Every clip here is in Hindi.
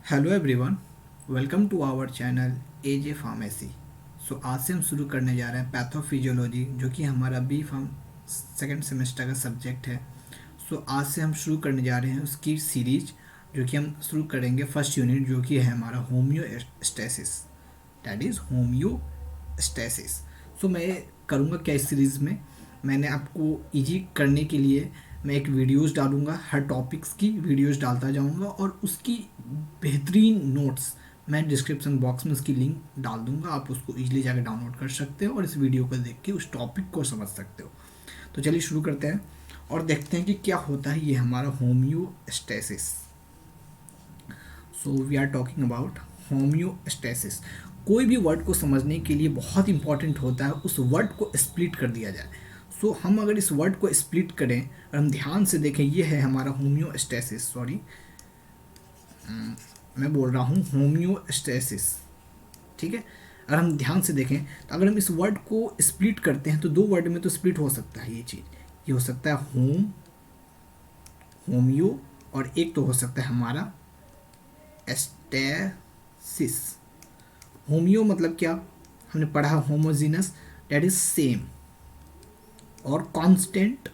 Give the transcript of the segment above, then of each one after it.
Hello everyone, welcome to our channel AJ pharmacy. आज से हम शुरू करने जा रहे हैं पैथोफिजियोलॉजी, जो कि हमारा बी फार्म सेकेंड सेमेस्टर का सब्जेक्ट है। आज से हम शुरू करने जा रहे हैं उसकी सीरीज, जो कि हम शुरू करेंगे फर्स्ट यूनिट, जो कि है हमारा होम्योस्टेसिस, दैट इज़ होम्योस्टेसिस। मैं करूँगा क्या इस सीरीज़ में, मैंने आपको इजी करने के लिए मैं एक वीडियोस डालूंगा, हर टॉपिक्स की वीडियोस डालता जाऊंगा और उसकी बेहतरीन नोट्स मैं डिस्क्रिप्शन बॉक्स में उसकी लिंक डाल दूंगा। आप उसको इजीली जाकर डाउनलोड कर सकते हो और इस वीडियो को देख के उस टॉपिक को समझ सकते हो। तो चलिए शुरू करते हैं और देखते हैं कि क्या होता है ये हमारा homeostasis. We are talking about homeostasis. कोई भी वर्ड को समझने के लिए बहुत इंपॉर्टेंट होता है उस वर्ड को स्प्लिट कर दिया जाए। हम अगर इस वर्ड को स्प्लिट करें और हम ध्यान से देखें, ये है हमारा होम्योस्टेसिस। सॉरी, मैं बोल रहा हूँ होम्योस्टेसिस, ठीक है। अगर हम ध्यान से देखें तो अगर हम इस वर्ड को स्प्लिट करते हैं तो दो वर्ड में तो स्प्लिट हो सकता है ये चीज़। ये हो सकता है होम्यो, और एक तो हो सकता है हमारा एस्टेसिस। होम्यो मतलब क्या, हमने पढ़ा होमोजीनस, दैट इज सेम और कांस्टेंट,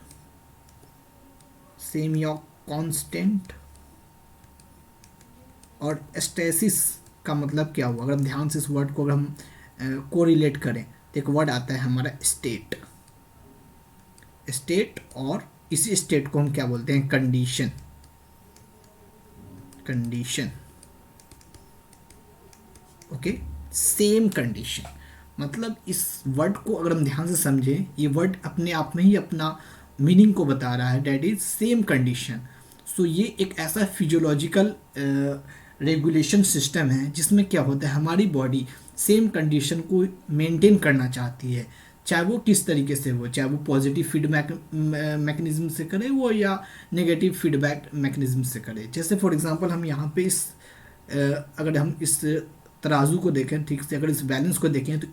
सेम या कांस्टेंट। और स्टेसिस का मतलब क्या हुआ, अगर हम ध्यान से इस वर्ड को अगर हम कोरिलेट करें तो एक वर्ड आता है हमारा स्टेट। स्टेट, और इसी स्टेट को हम क्या बोलते हैं, condition. Condition, okay, same condition. मतलब इस वर्ड को अगर हम ध्यान से समझें, ये वर्ड अपने आप में ही अपना मीनिंग को बता रहा है, दैट इज सेम कंडीशन। ये एक ऐसा फिजियोलॉजिकल रेगुलेशन सिस्टम है जिसमें क्या होता है, हमारी बॉडी सेम कंडीशन को मेंटेन करना चाहती है, चाहे वो किस तरीके से हो, चाहे वो पॉजिटिव फीडबैक मैकेनिज्म से करे वो या नेगेटिव फीडबैक मैकेनिज्म से करे। जैसे फॉर एग्जांपल हम यहाँ पे इस अगर हम इस तराजू को देखें ठीक से, अगर इस बैलेंस को देखें तो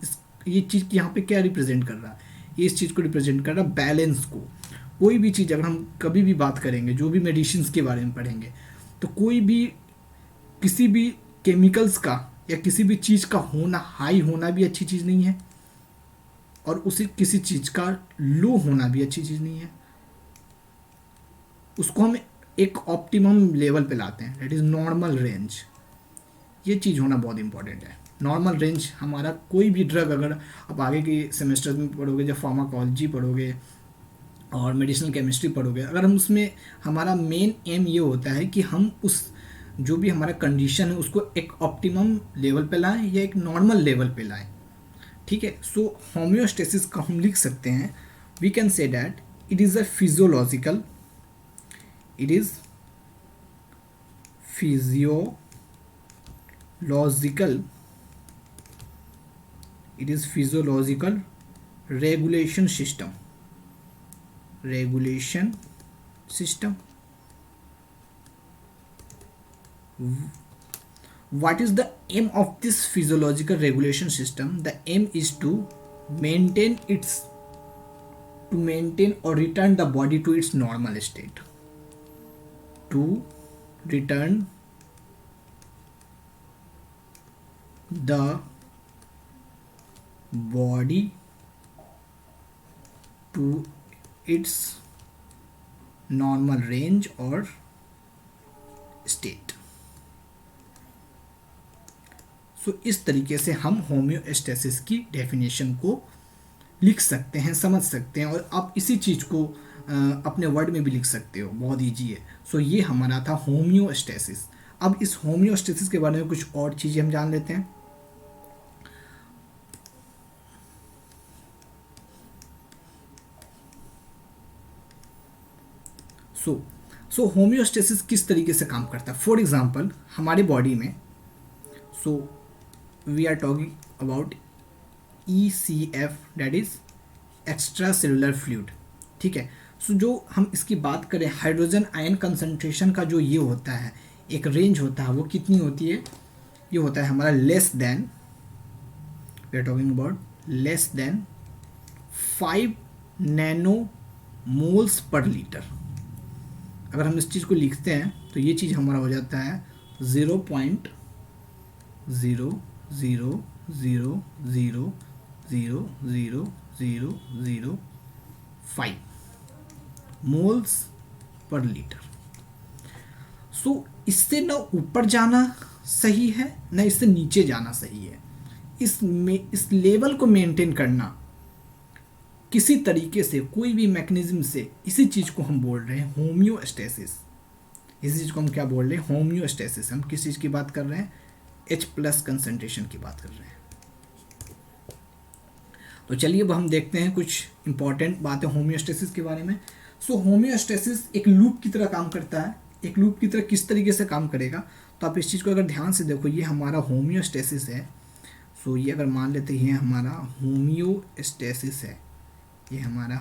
ये चीज़ यहाँ पे क्या रिप्रेजेंट कर रहा है, ये इस चीज़ को रिप्रेजेंट कर रहा है बैलेंस को। कोई भी चीज़ अगर हम कभी भी बात करेंगे, जो भी मेडिसिन के बारे में पढ़ेंगे, तो कोई भी किसी भी केमिकल्स का या किसी भी चीज़ का होना, हाई होना भी अच्छी चीज़ नहीं है और उसी किसी चीज़ का लो होना भी अच्छी चीज़ नहीं है। उसको हम एक ऑप्टिमम लेवल पे लाते हैं, दैट इज़ नॉर्मल रेंज। ये चीज़ होना बहुत इंपॉर्टेंट है। नॉर्मल रेंज हमारा कोई भी ड्रग, अगर आप आगे के सेमेस्टर में पढ़ोगे, जब फार्माकोलॉजी पढ़ोगे और मेडिसिनल केमिस्ट्री पढ़ोगे, अगर हम उसमें, हमारा मेन एम ये होता है कि हम उस जो भी हमारा कंडीशन है उसको एक ऑप्टिमम लेवल पे लाएं या एक नॉर्मल लेवल पे लाएं, ठीक है। होम्योस्टेसिस का हम लिख सकते हैं, we can say that it is a physiological, it is physiological, it is physiological regulation system, regulation system. What is the aim of this physiological regulation system? The aim is to maintain or return the body to its normal state, to return the body to its normal range or state. इस तरीके से हम होम्योस्टेसिस की डेफिनेशन को लिख सकते हैं, समझ सकते हैं, और आप इसी चीज़ को अपने वर्ड में भी लिख सकते हो, बहुत ईजी है। ये हमारा था होम्योस्टेसिस। अब इस होम्योस्टेसिस के बारे में कुछ और चीज़ें हम जान लेते हैं। होम्योस्टेसिस किस तरीके से काम करता है। फॉर एग्जांपल हमारी बॉडी में, we are talking about ECF, that is extracellular fluid, ठीक है। जो हम इसकी बात करें, हाइड्रोजन आयन कंसंट्रेशन का जो ये होता है, एक रेंज होता है, वो कितनी होती है, ये होता है हमारा less than, we are talking about less than 5 nano moles per litre. अगर हम इस चीज़ को लिखते हैं तो ये चीज़ हमारा हो जाता है 0.000000005 मोल्स पर लीटर। सो इससे ना ऊपर जाना सही है ना इससे नीचे जाना सही है। इस लेवल को मेंटेन करना किसी तरीके से, कोई भी मैकेनिज्म से, इसी चीज़ को हम बोल रहे हैं होम्योस्टेसिस। इसी चीज़ को हम क्या बोल रहे हैं? होम्योस्टेसिस। हम किस चीज़ की बात कर रहे हैं? H+ कंसंट्रेशन की बात कर रहे हैं। तो चलिए अब हम देखते हैं कुछ इंपॉर्टेंट बातें होम्योस्टेसिस के बारे में। सो होम्योस्टेसिस एक लूप की तरह काम करता है। एक लूप की तरह किस तरीके से काम करेगा? तो आप इस चीज़ को अगर ध्यान से देखो, ये हमारा होम्योस्टेसिस है। सो ये अगर मान लेते हैं हमारा होम्योस्टेसिस है, ये हमारा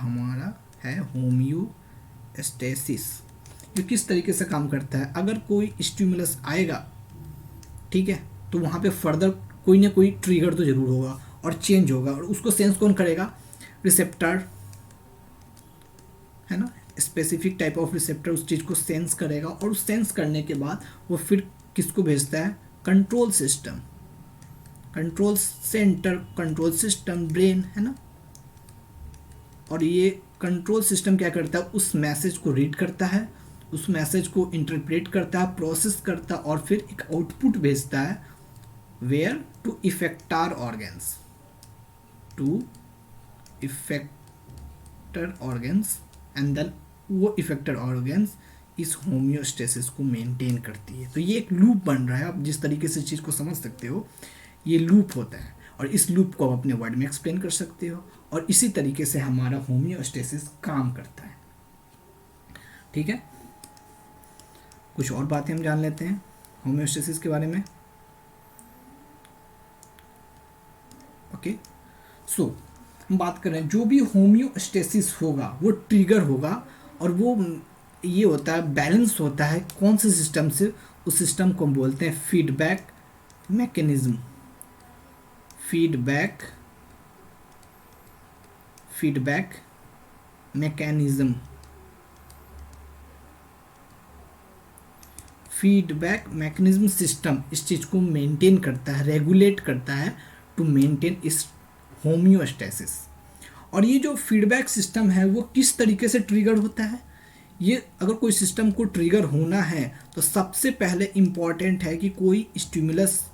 है होम्योस्टेसिस। जो किस तरीके से काम करता है? अगर कोई स्टिमुलस आएगा, ठीक है, तो वहाँ पे फर्दर कोई ना कोई ट्रिगर तो ज़रूर होगा और चेंज होगा, और उसको सेंस कौन करेगा? रिसेप्टर, है ना, स्पेसिफिक टाइप ऑफ रिसेप्टर उस चीज़ को सेंस करेगा, और उस सेंस करने के बाद वो फिर किसको भेजता है? Control system, control centre, control system, brain, है ना। और ये कंट्रोल सिस्टम क्या करता है? उस मैसेज को रीड करता है, उस मैसेज को इंटरप्रेट करता है, प्रोसेस करता है, और फिर एक आउटपुट भेजता है where? To effector organs, to effector organs, and then वो इफेक्टर ऑर्गन्स इस होम्योस्टेसिस को मेंटेन करती है। तो ये एक लूप बन रहा है। आप जिस तरीके से चीज़ को समझ सकते हो, ये लूप होता है, और इस लूप को आप अपने वर्ड में एक्सप्लेन कर सकते हो, और इसी तरीके से हमारा होम्योस्टेसिस काम करता है। ठीक है, कुछ और बातें हम जान लेते हैं होम्योस्टेसिस के बारे में। ओके, सो हम बात कर रहे हैं, जो भी होम्योस्टेसिस होगा वो ट्रिगर होगा, और वो ये होता है, बैलेंस होता है कौन से सिस्टम से? उस सिस्टम को हम बोलते हैं feedback mechanism. Feedback mechanism, feedback mechanism system इस चीज़ को मेंटेन करता है, रेगुलेट करता है टू मेंटेन इस होम्योस्टेसिस। और ये जो फीडबैक सिस्टम है वो किस तरीके से ट्रिगर होता है? ये अगर कोई सिस्टम को ट्रिगर होना है तो सबसे पहले इम्पॉर्टेंट है कि कोई स्टिमुलस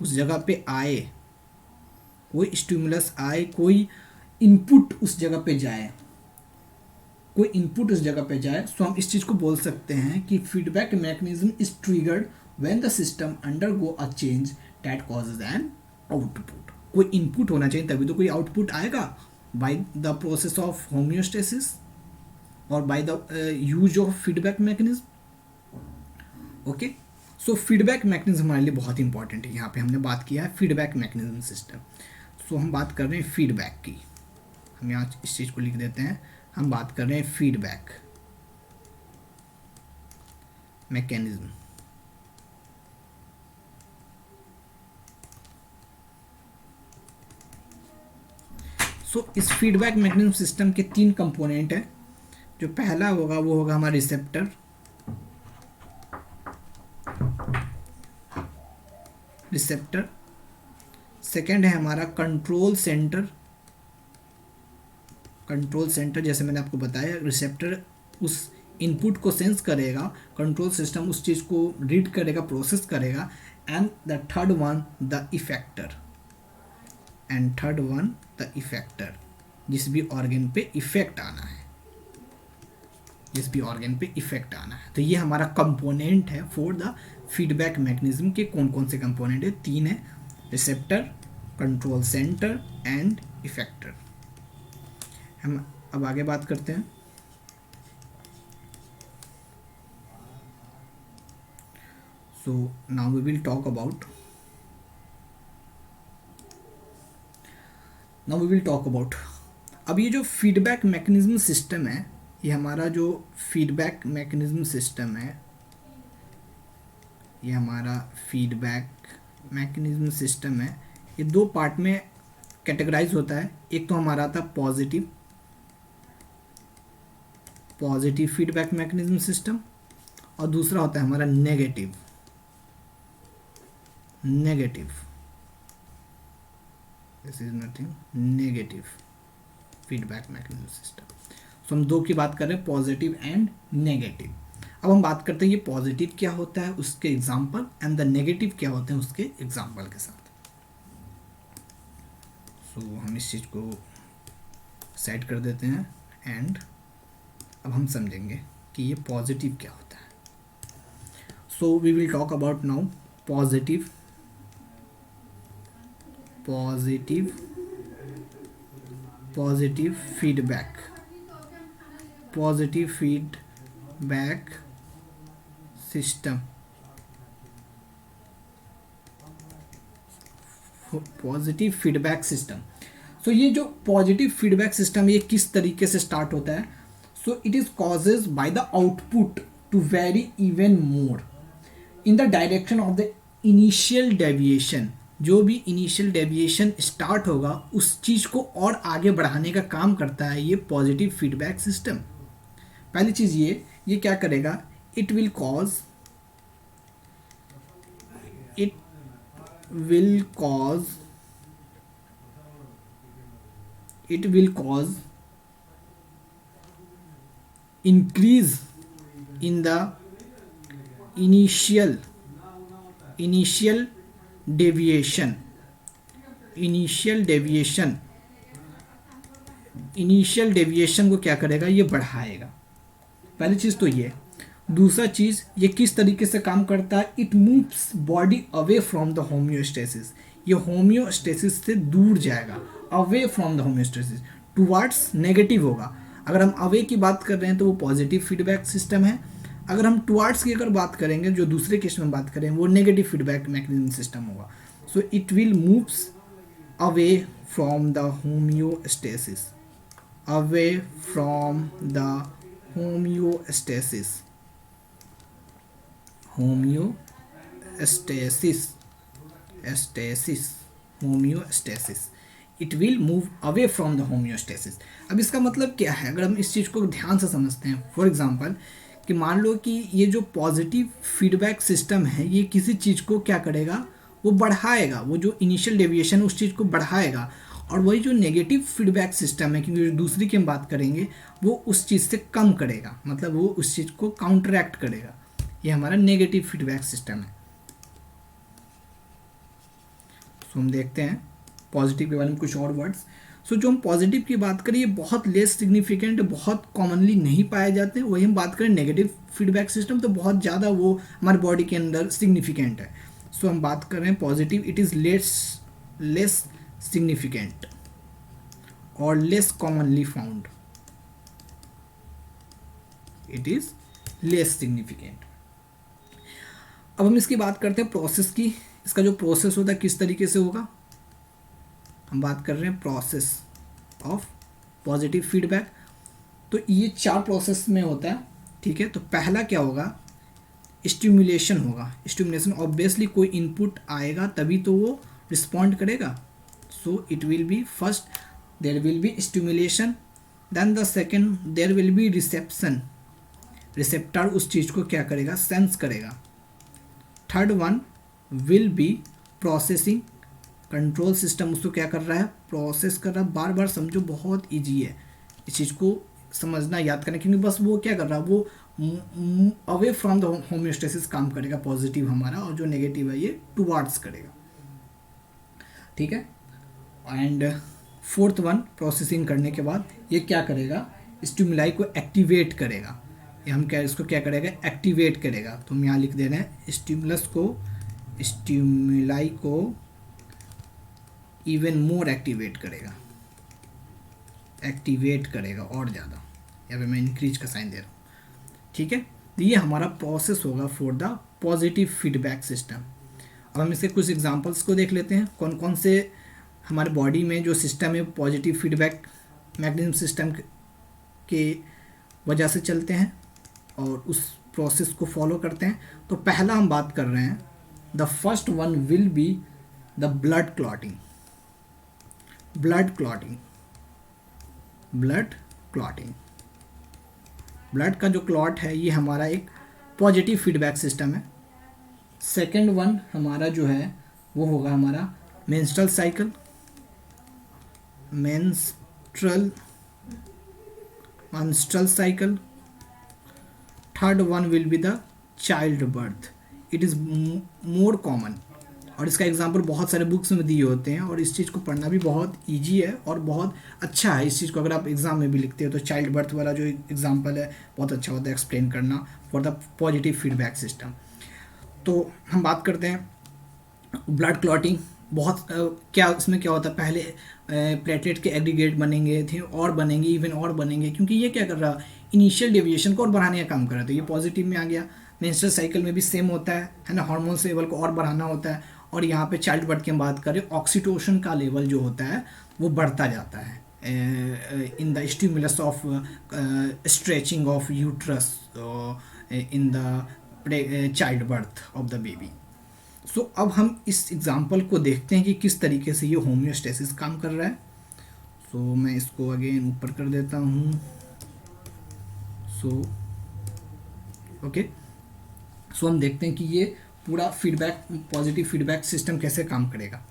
उस जगह पे आए, कोई स्टिमुलस आए, कोई इनपुट उस जगह पे जाए, कोई इनपुट उस जगह पे जाए। सो हम इस चीज़ को बोल सकते हैं कि feedback mechanism is triggered when the system undergo a change that causes an output. कोई इनपुट होना चाहिए तभी तो कोई आउटपुट आएगा, by the process of homeostasis और by the use of feedback mechanism. Okay, so feedback mechanism हमारे लिए बहुत इंपॉर्टेंट है। यहाँ पे हमने बात किया है फीडबैक मैकेनिज्म सिस्टम। सो हम बात कर रहे हैं फीडबैक की। हम यहाँ इस चीज़ को लिख देते हैं, हम बात कर रहे हैं फीडबैक मैकेनिज्म। सो इस फीडबैक मैकेनिज्म सिस्टम के 3 कंपोनेंट हैं। जो पहला होगा वो होगा हमारा रिसेप्टर, सेकंड है हमारा कंट्रोल सेंटर। कंट्रोल सेंटर जैसे मैंने आपको बताया, रिसेप्टर उस इनपुट को सेंस करेगा, कंट्रोल सिस्टम उस चीज़ को रीड करेगा, प्रोसेस करेगा, and the third one the effector, जिस भी ऑर्गन पे इफेक्ट आना है, तो ये हमारा कंपोनेंट है फॉर द फीडबैक मैकेनिज्म के। कौन कौन से कंपोनेंट है? 3 है, receptor, control centre and effector. हम अब आगे बात करते हैं। So now we will talk about अब ये जो फीडबैक मैकेनिज्म सिस्टम है, ये हमारा जो फीडबैक मैकेनिज्म सिस्टम है, ये हमारा फीडबैक मैकेनिज्म सिस्टम है, ये 2 पार्ट में कैटेगराइज होता है। एक तो हमारा आता पॉजिटिव फीडबैक मैकेनिज्म सिस्टम, और दूसरा होता है हमारा negative negative, this is nothing, negative feedback mechanism system. So हम दो की बात कर रहे हैं, पॉजिटिव एंड नेगेटिव. अब हम बात करते हैं ये पॉजिटिव क्या होता है उसके एग्जाम्पल एंड द नेगेटिव क्या होते हैं उसके एग्जाम्पल के साथ. सो हम इस चीज़ को सेट कर देते हैं एंड अब हम समझेंगे कि ये पॉजिटिव क्या होता है. So we will talk about now positive feedback, positive feedback system, positive feedback system. So ये जो पॉजिटिव फीडबैक सिस्टम ये किस तरीके से स्टार्ट होता है. So it is causes by the output to very even more in the direction of the initial deviation. जो भी इनिशियल डेविएशन स्टार्ट होगा उस चीज़ को और आगे बढ़ाने का काम करता है ये पॉजिटिव फीडबैक सिस्टम. पहली चीज़ ये क्या करेगा, it will cause increase in the initial deviation को क्या करेगा, ये बढ़ाएगा. पहली चीज़ तो ये. दूसरा चीज़ ये किस तरीके से काम करता है, it moves body away from the homeostasis. ये होम्योस्टेसिस से दूर जाएगा, away from the homeostasis towards negative होगा. अगर हम अवे की बात कर रहे हैं तो वो पॉजिटिव फीडबैक सिस्टम है. अगर हम टुवर्ड्स की अगर बात करेंगे, जो दूसरे केस में बात करें, वो नेगेटिव फीडबैक मैकेनिज्म सिस्टम होगा. सो it will moves away from the homeostasis, away from the homeostasis. It will move away from the homeostasis. अब इसका मतलब क्या है, अगर हम इस चीज़ को ध्यान से समझते हैं. फॉर एग्जांपल कि मान लो कि ये जो पॉजिटिव फीडबैक सिस्टम है ये किसी चीज़ को क्या करेगा, वो बढ़ाएगा, वो जो इनिशियल डेविएशन उस चीज़ को बढ़ाएगा. और वही जो नेगेटिव फीडबैक सिस्टम है, क्योंकि जो दूसरी की हम बात करेंगे, वो उस चीज़ से कम करेगा, मतलब वो उस चीज़ को काउंटरैक्ट करेगा. ये हमारा नेगेटिव फीडबैक सिस्टम है. सो हम देखते हैं पॉजिटिव के बारे में कुछ और वर्ड्स. सो जो हम पॉजिटिव की बात करें ये बहुत लेस सिग्निफिकेंट, बहुत कॉमनली नहीं पाए जाते हैं. वही हम बात करें नेगेटिव फीडबैक सिस्टम तो बहुत ज़्यादा वो हमारे बॉडी के अंदर सिग्निफिकेंट है. सो हम बात कर रहे हैं positive, it is less significant और less commonly found. It is less significant. अब हम इसकी बात करते हैं प्रोसेस की. इसका जो प्रोसेस होता है किस तरीके से होगा, हम बात कर रहे हैं प्रोसेस ऑफ पॉजिटिव फीडबैक. तो ये 4 प्रोसेस में होता है, ठीक है. तो पहला क्या होगा, स्टिमुलेशन होगा. स्टिमुलेशन ऑब्वियसली कोई इनपुट आएगा तभी तो वो रिस्पॉन्ड करेगा. So it will be first there will be stimulation, then the second there will be reception. Receptor उस चीज़ को क्या करेगा, सेंस करेगा. Third one will be processing. Control system उसको क्या कर रहा है, प्रोसेस कर रहा है. बार बार समझो, बहुत इजी है इस चीज़ को समझना, याद करना, क्योंकि बस वो क्या कर रहा है, वो अवे फ्रॉम द होम्योस्टेसिस काम करेगा पॉजिटिव हमारा, और जो नेगेटिव है ये टुवार्ड्स करेगा, ठीक है. एंड फोर्थ वन, प्रोसेसिंग करने के बाद ये क्या करेगा, स्टिमुलाई को एक्टिवेट करेगा. ये हम क्या इसको क्या करेगा, एक्टिवेट करेगा. तो हम यहाँ लिख दे रहे हैं स्टिमुलाई को इवन मोर एक्टिवेट करेगा और ज़्यादा. यहाँ पे मैं इंक्रीज का साइन दे रहा हूँ, ठीक है. तो ये हमारा प्रोसेस होगा for the positive feedback system. अब हम इसके कुछ एग्जांपल्स को देख लेते हैं, कौन कौन से हमारे बॉडी में जो सिस्टम है पॉजिटिव फीडबैक मैकेनिज्म सिस्टम के वजह से चलते हैं और उस प्रोसेस को फॉलो करते हैं. तो पहला हम बात कर रहे हैं, the first one will be the blood clotting. Blood का जो क्लॉट है ये हमारा एक पॉजिटिव फीडबैक सिस्टम है. सेकेंड वन हमारा जो है वो होगा हमारा menstrual cycle, menstrual menstrual cycle. Third one will be the child birth. It is more common, और इसका एग्जाम्पल बहुत सारे बुक्स में दिए होते हैं, और इस चीज़ को पढ़ना भी बहुत ईजी है और बहुत अच्छा है. इस चीज़ को अगर आप एग्जाम में भी लिखते हो तो चाइल्ड बर्थ वाला जो एग्जाम्पल है बहुत अच्छा होता है एक्सप्लेन करना for the positive feedback system. तो हम बात करते हैं ब्लड क्लॉटिंग. बहुत क्या इसमें क्या होता है, पहले प्लेटलेट के एग्रीगेट बनेंगे थे और बनेंगे, इवन और बनेंगे, क्योंकि ये क्या कर रहा है, इनिशियल डेविएशन को और बढ़ाने का काम कर रहा था. ये पॉजिटिव में आ गया. मेंस्ट्रुअल साइकिल में भी सेम होता है ना, हार्मोन्स लेवल को और बढ़ाना होता है. और यहाँ पे चाइल्ड बर्थ की हम बात करें, ऑक्सीटोसिन का लेवल जो होता है वो बढ़ता जाता है in the stimulus of stretching of uterus in the child birth of the baby. So अब हम इस एग्जांपल को देखते हैं कि किस तरीके से ये होम्योस्टेसिस काम कर रहा है. सो मैं इसको अगेन ऊपर कर देता हूँ. सो ओके, सो हम देखते हैं कि ये पूरा फीडबैक, पॉजिटिव फीडबैक सिस्टम कैसे काम करेगा.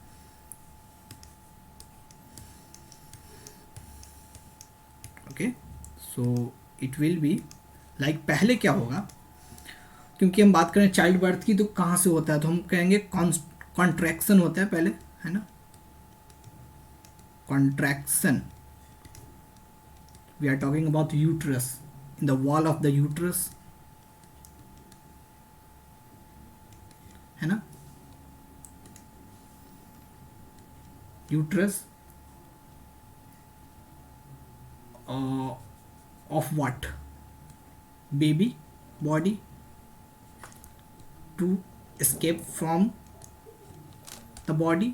Okay, so it will be like, पहले क्या होगा, क्योंकि हम बात करें चाइल्ड बर्थ की तो कहाँ से होता है, तो हम कहेंगे कॉन्ट्रैक्शन होता है पहले, है ना, contraction. We are talking about uterus, in the wall of the uterus, है ना, uterus of what, baby body to escape from the body,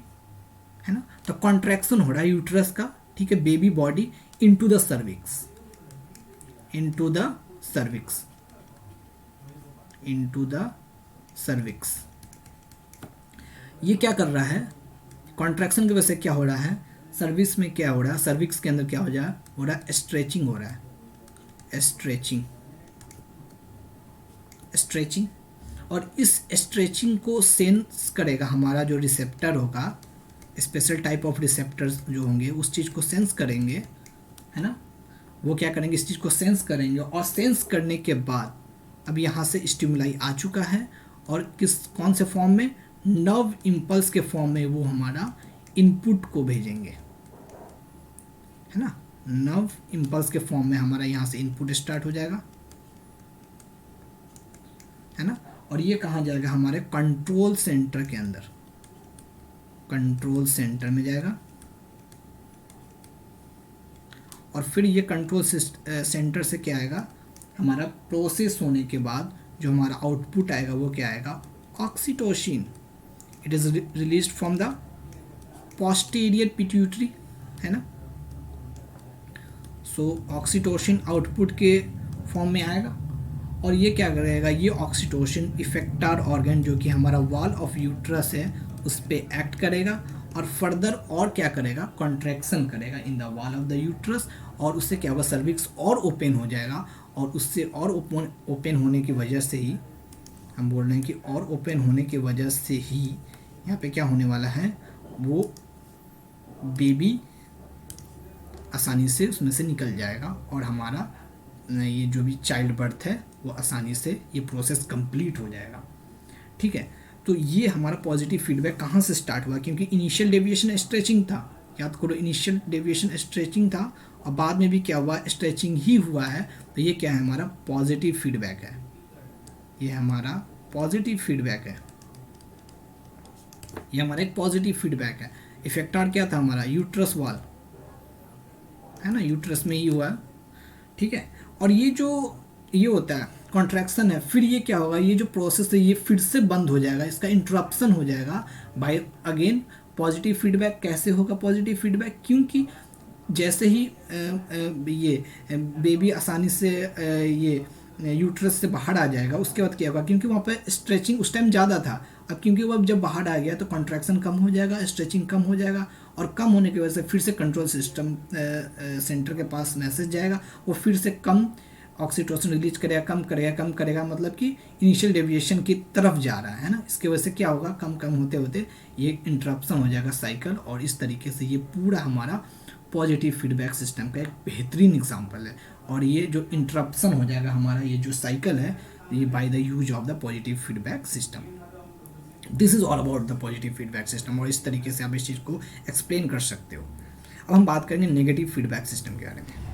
है ना. तो कॉन्ट्रैक्शन हो रहा है यूट्रस का, ठीक है, baby body into the cervix, into the cervix, into the cervix. ये क्या कर रहा है, कॉन्ट्रैक्शन की वजह से क्या हो रहा है, सर्विक्स में क्या हो रहा है, सर्विक्स के अंदर क्या हो रहा है, स्ट्रेचिंग हो रहा है, स्ट्रेचिंग, स्ट्रेचिंग. और इस स्ट्रेचिंग को सेंस करेगा हमारा जो रिसेप्टर होगा, स्पेशल टाइप ऑफ रिसेप्टर्स जो होंगे उस चीज़ को सेंस करेंगे, है ना. वो क्या करेंगे, इस चीज़ को सेंस करेंगे, और सेंस करने के बाद अब यहाँ से स्टिमुलाई आ चुका है, और कौन से फॉर्म में, नर्व इम्पल्स के फॉर्म में वो हमारा इनपुट को भेजेंगे, है ना. नर्व इम्पल्स के फॉर्म में हमारा यहाँ से इनपुट स्टार्ट हो जाएगा, है ना. और ये कहाँ जाएगा, हमारे कंट्रोल सेंटर के अंदर, कंट्रोल सेंटर में जाएगा. और फिर ये कंट्रोल सेंटर से क्या आएगा, हमारा प्रोसेस होने के बाद जो हमारा आउटपुट आएगा वो क्या आएगा, oxytocin. It is released from the posterior pituitary, है ना. सो ऑक्सीटोसिन आउटपुट के फॉर्म में आएगा, और ये क्या करेगा, ये ऑक्सीटोसिन इफेक्टर ऑर्गन जो कि हमारा वॉल ऑफ यूट्रस है उस पर एक्ट करेगा, और फर्दर और क्या करेगा, कॉन्ट्रैक्शन करेगा इन the wall of the uterus, और उससे क्या होगा, सर्विक्स और ओपन हो जाएगा. और उससे और ओपन होने की वजह से ही हम बोल रहे हैं कि और ओपन होने की वजह से ही यहाँ पे क्या होने वाला है, वो बेबी आसानी से उसमें से निकल जाएगा, और हमारा ये जो भी चाइल्ड बर्थ है वो आसानी से ये प्रोसेस कंप्लीट हो जाएगा. ठीक है, तो ये हमारा पॉजिटिव फीडबैक कहाँ से स्टार्ट हुआ, क्योंकि इनिशियल डेविएशन स्ट्रेचिंग था, याद करो, इनिशियल डेविएशन स्ट्रेचिंग था, और बाद में भी क्या हुआ, स्ट्रेचिंग ही हुआ है. तो ये क्या है, हमारा पॉजिटिव फीडबैक है, ये हमारा पॉजिटिव फीडबैक है, ये हमारा एक पॉजिटिव फीडबैक है. इफेक्टर क्या था हमारा, यूट्रस वॉल, है ना, यूट्रस में ही हुआ है. ठीक है, और ये जो ये होता है कॉन्ट्रैक्शन है, फिर ये क्या होगा, ये जो प्रोसेस है ये फिर से बंद हो जाएगा, इसका इंटरप्शन हो जाएगा बाय अगेन पॉजिटिव फीडबैक. कैसे होगा पॉजिटिव फीडबैक, क्योंकि जैसे ही ये बेबी आसानी से ये यूट्रस से बाहर आ जाएगा, उसके बाद क्या होगा, क्योंकि वहाँ पे स्ट्रेचिंग उस टाइम ज़्यादा था, अब क्योंकि वो अब जब बाहर आ गया तो कॉन्ट्रैक्शन कम हो जाएगा, स्ट्रेचिंग कम हो जाएगा, और कम होने की वजह से फिर से कंट्रोल सिस्टम सेंटर के पास मैसेज जाएगा, वो फिर से कम ऑक्सीटोसिन रिलीज करेगा, कम करेगा, कम करेगा, मतलब कि इनिशियल डेविएशन की तरफ जा रहा है ना। इसके वजह से क्या होगा, कम कम होते होते ये इंटरप्शन हो जाएगा साइकिल, और इस तरीके से ये पूरा हमारा पॉजिटिव फीडबैक सिस्टम का एक बेहतरीन एग्जाम्पल है। और ये जो इंटरप्शन हो जाएगा हमारा ये जो साइकिल है, ये bye the use of the positive feedback system. This is all about the positive feedback system, और इस तरीके से आप इस चीज़ को एक्सप्लेन कर सकते हो। अब हम बात करेंगे नेगेटिव फीडबैक सिस्टम के बारे में।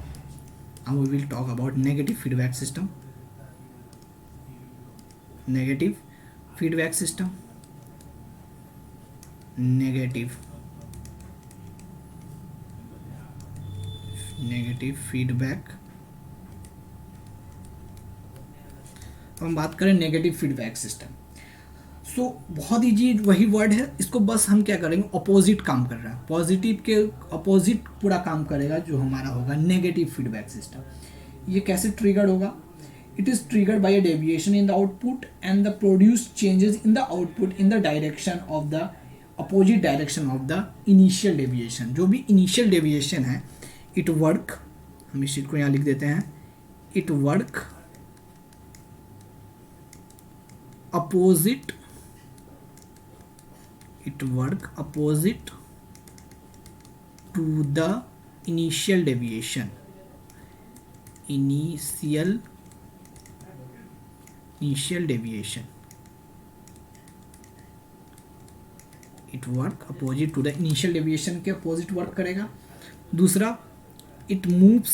Now we will talk about negative feedback system. Negative feedback system. Negative feedback. अब हम बात करें नेगेटिव फीडबैक सिस्टम। सो बहुत ईजी वही वर्ड है, इसको बस हम क्या करेंगे, अपोजिट काम कर रहा है, पॉजिटिव के अपोजिट पूरा काम करेगा जो हमारा होगा नेगेटिव फीडबैक सिस्टम। ये कैसे ट्रिगर होगा, it is triggered by a deviation in the output and the produce changes in the output in the direction of the opposite direction of the initial deviation. जो भी इनिशियल डेविएशन है, इट वर्क, हम इस चीज को यहाँ लिख देते हैं, it work opposite, it work opposite to the initial deviation, initial deviation, it work opposite to the initial deviation के opposite work करेगा। दूसरा, it moves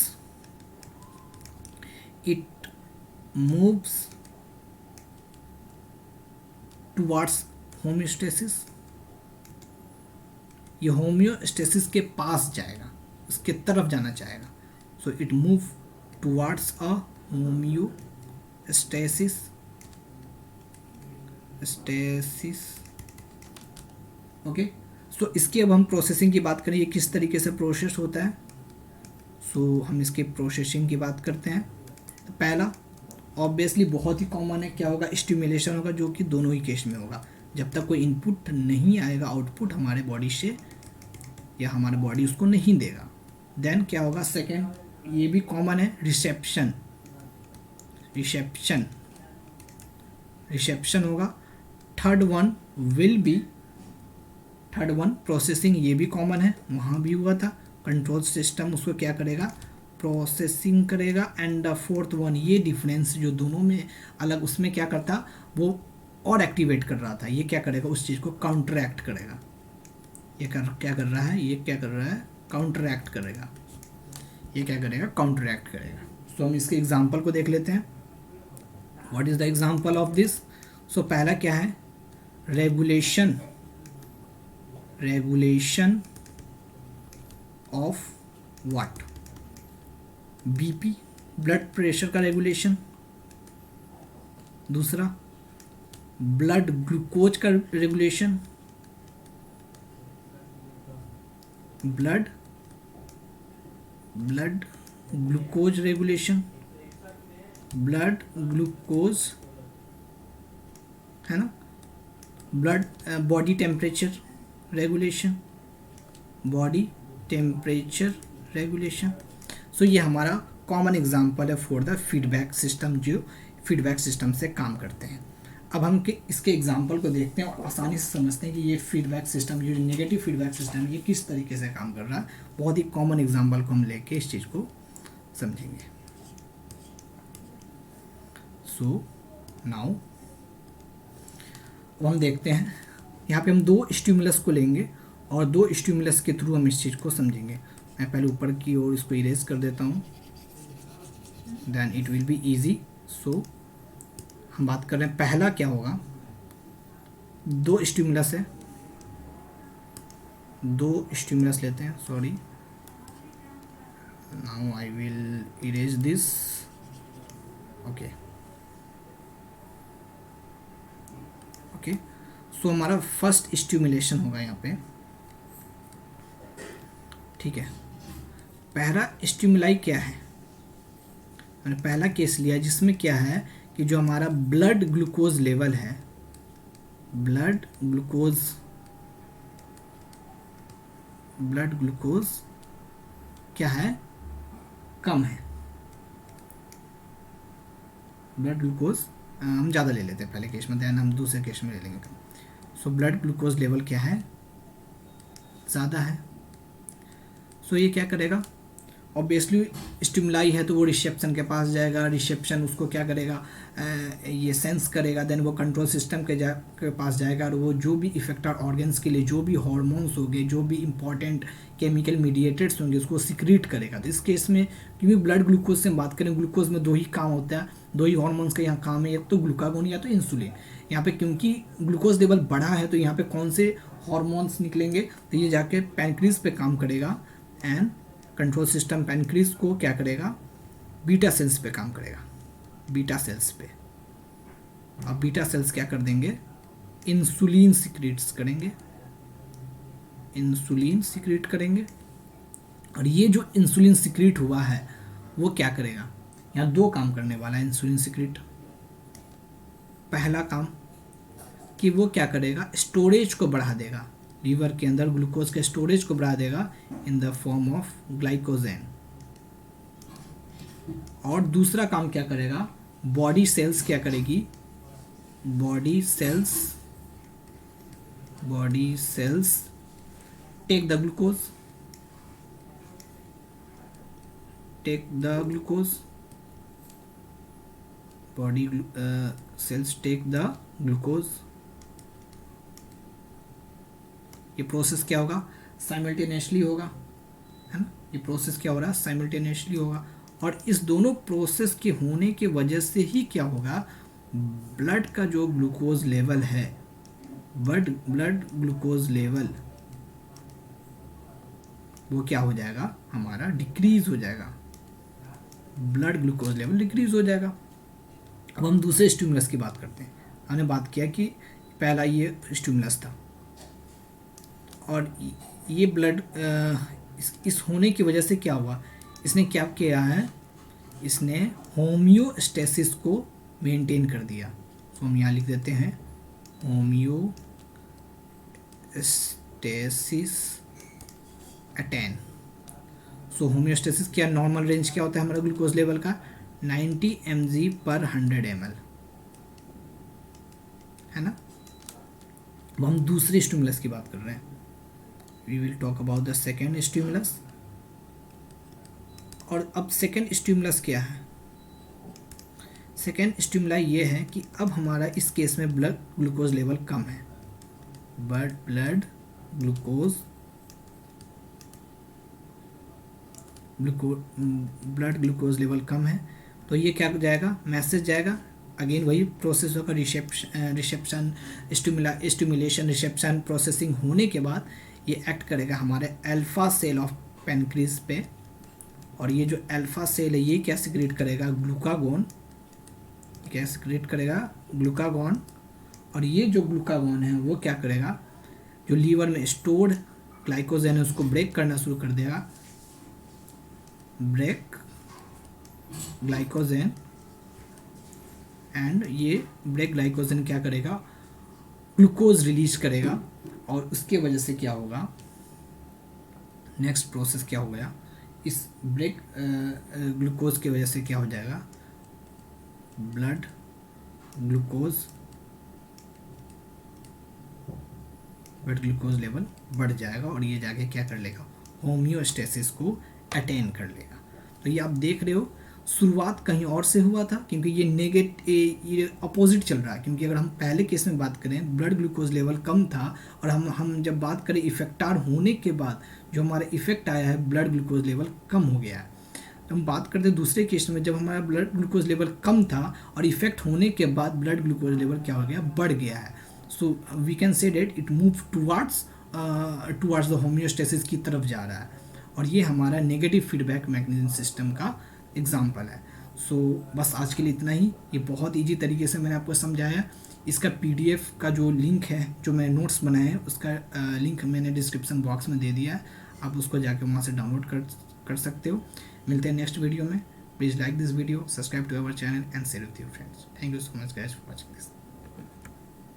towards होम्योस्टेसिस, ये होम्योस्टेसिस के पास जाएगा, इसके तरफ जाना चाहेगा। So it move towards a homeostasis, okay. So इसकी अब हम प्रोसेसिंग की बात करें, ये किस तरीके से प्रोसेस होता है। सो हम इसकी प्रोसेसिंग की बात करते हैं। तो पहला ऑब्वियसली बहुत ही कॉमन है, क्या होगा, स्टिमुलेशन होगा, जो कि दोनों ही केस में होगा। जब तक कोई इनपुट नहीं आएगा, आउटपुट हमारे बॉडी से, या हमारा बॉडी उसको नहीं देगा। देन क्या होगा, सेकेंड, ये भी कॉमन है, रिसेप्शन होगा। थर्ड वन प्रोसेसिंग, ये भी कॉमन है, वहाँ भी हुआ था। कंट्रोल सिस्टम उसको क्या करेगा, प्रोसेसिंग करेगा। एंड द फोर्थ वन, ये डिफरेंस जो दोनों में अलग, उसमें क्या करता, वो और एक्टिवेट कर रहा था, ये क्या करेगा, उस चीज़ को काउंटरएक्ट करेगा। ये क्या कर रहा है, काउंटरएक्ट करेगा, ये क्या करेगा, काउंटरएक्ट करेगा। सो हम इसके एग्जांपल को देख लेते हैं। What is the example of this. So पहला क्या है, regulation of what, BP, blood pressure का रेगुलेशन। दूसरा, ब्लड ग्लूकोज का regulation, blood glucose regulation, blood glucose है ना, blood body temperature regulation, so ये हमारा कॉमन एग्जांपल है फॉर द फीडबैक सिस्टम, जो फीडबैक सिस्टम से काम करते हैं। अब हम इसके एग्जांपल को देखते हैं और आसानी से समझते हैं कि ये फीडबैक सिस्टम, ये नेगेटिव फीडबैक सिस्टम, ये किस तरीके से काम कर रहा है। बहुत ही कॉमन एग्जांपल को हम लेके इस चीज़ को समझेंगे। सो नाउ अब हम देखते हैं, यहाँ पे हम दो स्टिमुलस को लेंगे और दो स्टिमुलस के थ्रू हम इस चीज़ को समझेंगे। मैं पहले ऊपर की ओर इसको इरेज कर देता हूँ, then it will be easy. So हम बात कर रहे हैं, पहला क्या होगा, दो स्टिमुलस है, दो स्टिमुलस लेते हैं, sorry, now I will erase this, okay. So हमारा फर्स्ट स्टिमुलेशन होगा यहाँ पे, ठीक है। पहला स्टिमुलाई क्या है, मैंने पहला केस लिया जिसमें क्या है कि जो हमारा ब्लड ग्लूकोज लेवल है, ब्लड ग्लूकोज क्या है, कम है, ब्लड ग्लूकोज हम ज़्यादा ले लेते हैं पहले केस में, दैन हम दूसरे केस में ले लेंगे कम। सो ब्लड ग्लूकोज लेवल क्या है, ज़्यादा है। सो ये क्या करेगा, ऑब्वियसली स्टिमुलाई है तो वो रिसेप्शन के पास जाएगा, रिसेप्शन उसको क्या करेगा, ये सेंस करेगा, देन वो कंट्रोल सिस्टम के पास जाएगा और वो जो भी इफेक्टर ऑर्गन्स के लिए जो भी हार्मोन्स होंगे, जो भी इंपॉर्टेंट केमिकल मीडिएटर्स होंगे उसको सिक्रीट करेगा। तो इस केस में क्योंकि ब्लड ग्लूकोज से हम बात करें, ग्लूकोज में दो ही काम होता है, दो ही हार्मोन्स का यहाँ काम है, एक तो ग्लूकागोन या तो इंसुलिन। यहाँ पे क्योंकि ग्लूकोज लेवल बढ़ा है तो यहाँ पे कौन से हार्मोन्स निकलेंगे, तो ये जाके पैनक्रीज पे काम करेगा एंड कंट्रोल सिस्टम पैनक्रीज को क्या करेगा, बीटा सेल्स पे काम करेगा, बीटा सेल्स पे। अब बीटा सेल्स क्या कर देंगे, इंसुलिन सिक्रीट्स करेंगे, इंसुलिन सिक्रीट करेंगे। और ये जो इंसुलिन सिक्रीट हुआ है वो क्या करेगा, यहाँ दो काम करने वाला है इंसुलिन सिक्रीट। पहला काम कि वो क्या करेगा, स्टोरेज को बढ़ा देगा, लीवर के अंदर ग्लूकोज के स्टोरेज को बढ़ा देगा in the form of glycogen. और दूसरा काम क्या करेगा, बॉडी सेल्स क्या करेगी, body cells take the glucose, body cells take the glucose. ये प्रोसेस क्या होगा, साइमल्टेनियसली होगा, है ना, ये प्रोसेस क्या हो रहा है, साइमल्टेनियसली होगा। और इस दोनों प्रोसेस के होने की वजह से ही क्या होगा, ब्लड का जो ग्लूकोज लेवल है, ब्लड ग्लूकोज लेवल वो क्या हो जाएगा, हमारा डिक्रीज हो जाएगा, ब्लड ग्लूकोज लेवल डिक्रीज हो जाएगा। अब हम दूसरे स्टिमुलस की बात करते हैं। हमने बात किया कि पहला ये स्टिमुलस था और ये ब्लड इस होने की वजह से क्या हुआ, इसने क्या किया है, इसने होम्योस्टेसिस को मेंटेन कर दिया। तो हम यहाँ लिख देते हैं होम्योस्टेसिस अटेन। सो होम्योस्टेसिस क्या, नॉर्मल रेंज क्या होता है हमारा ग्लूकोज लेवल का, 90 mg/100 ml, है ना। अब हम दूसरे स्टिमुलस की बात कर रहे हैं, we will talk about the second stimulus. और अब सेकेंड स्टिमुलस क्या है, सेकेंड स्टिमुलाई ये है कि अब हमारा इस केस में ब्लड ग्लूकोज लेवल कम है, बट ब्लड ग्लूकोज लेवल कम है। तो ये क्या जाएगा, मैसेज जाएगा, अगेन वही प्रोसेस होगा, रिसेप्शन स्टिमुलेशन रिसेप्शन प्रोसेसिंग होने के बाद ये एक्ट करेगा हमारे अल्फा सेल ऑफ पैनक्रीज पे। और ये जो अल्फा सेल है ये क्या सिक्रेट करेगा, ग्लूकागोन, क्या सिक्रेट करेगा, ग्लूकागोन। और ये जो ग्लूकागोन है वो क्या करेगा, जो लीवर में स्टोर्ड ग्लाइकोजन है उसको ब्रेक करना शुरू कर देगा, ब्रेक ग्लाइकोजन। एंड ये ब्रेक ग्लाइकोजन क्या करेगा, ग्लूकोज रिलीज करेगा। और उसके वजह से क्या होगा, नेक्स्ट प्रोसेस क्या हो गया, इस ब्रेक ग्लूकोज की वजह से क्या हो जाएगा, ब्लड ग्लूकोज लेवल बढ़ जाएगा और ये जाके क्या कर लेगा, होम्योस्टेसिस को अटेन कर लेगा। तो ये आप देख रहे हो, शुरुआत कहीं और से हुआ था क्योंकि ये अपोजिट चल रहा है। क्योंकि अगर हम पहले केस में बात करें ब्लड ग्लूकोज लेवल कम था, और हम जब बात करें इफेक्टार होने के बाद जो हमारा इफेक्ट आया है ब्लड ग्लूकोज लेवल कम हो गया है। तो हम बात करते हैं दूसरे केस में जब हमारा ब्लड ग्लूकोज लेवल कम था और इफेक्ट होने के बाद ब्लड ग्लूकोज लेवल क्या हो गया, बढ़ गया है। So we can say that it move towards the homeostasis की तरफ जा रहा है। और ये हमारा नेगेटिव फीडबैक मैकेनिज्म सिस्टम का एग्जाम्पल है। सो बस आज के लिए इतना ही। ये बहुत ईजी तरीके से मैंने आपको समझाया। इसका पीडीएफ का जो लिंक है, जो मैं नोट्स बनाए हैं उसका लिंक मैंने डिस्क्रिप्शन बॉक्स में दे दिया है, आप उसको जाके वहाँ से डाउनलोड कर सकते हो। मिलते हैं नेक्स्ट वीडियो में। Please like this video, subscribe to our channel and share with your friends. Thank you so much guys for watching this.